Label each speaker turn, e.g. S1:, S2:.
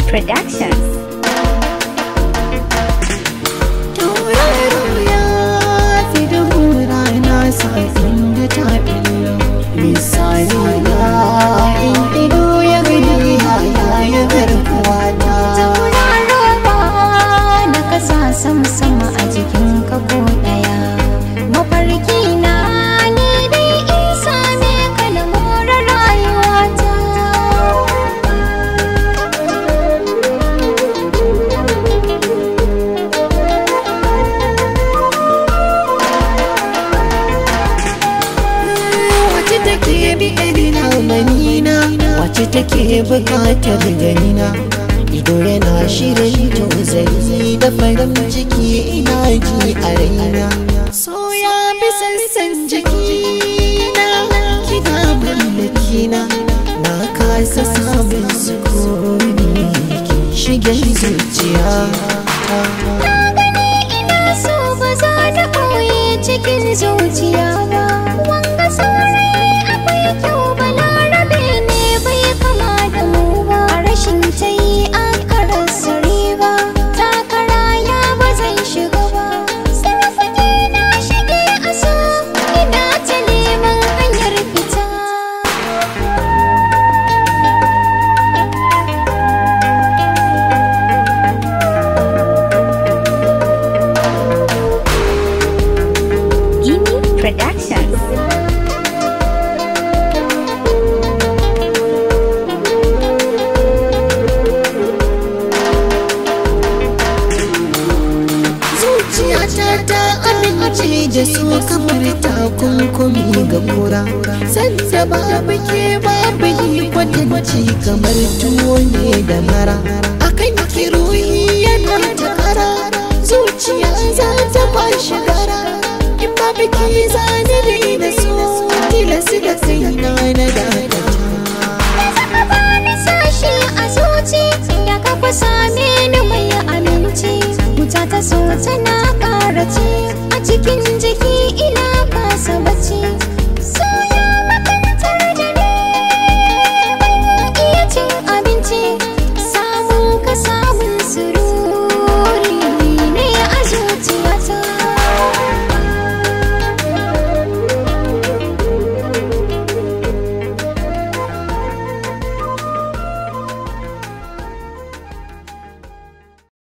S1: Productions.
S2: Sama a jikin kago daya mafarki na ne dai in same ka na more rayuwata. Wace take biɗina manina, wace take bukatar ganina, ido yana shirin tozali da farin ciki ina ji a raina. So ya bi sassan jikina, kina mallakina, na kasa samun sukuni shigen zuciya. Na gani ina so ba za na ɓoye cikin zuciya ba. Wanga saurayi akwai kyau balarabe ne bai kama da mu ba. A rashin tayi
S1: Productions.
S2: Zuciyata ta amince da su kamar takunkumi ga kura, sanda babu ke babu yi kwatanci kamar tuwo ne da mara. Akan kiruhi yana ta kara, zuciya za ta kwashi gara. In ba biki zane da so tilasu da kaina na dakata. Da zaka bani sashi a zuci, da ka fi same ni mai aminci. Wuta ta so tana ƙara ci, a cikin jiki ina kasa bacci.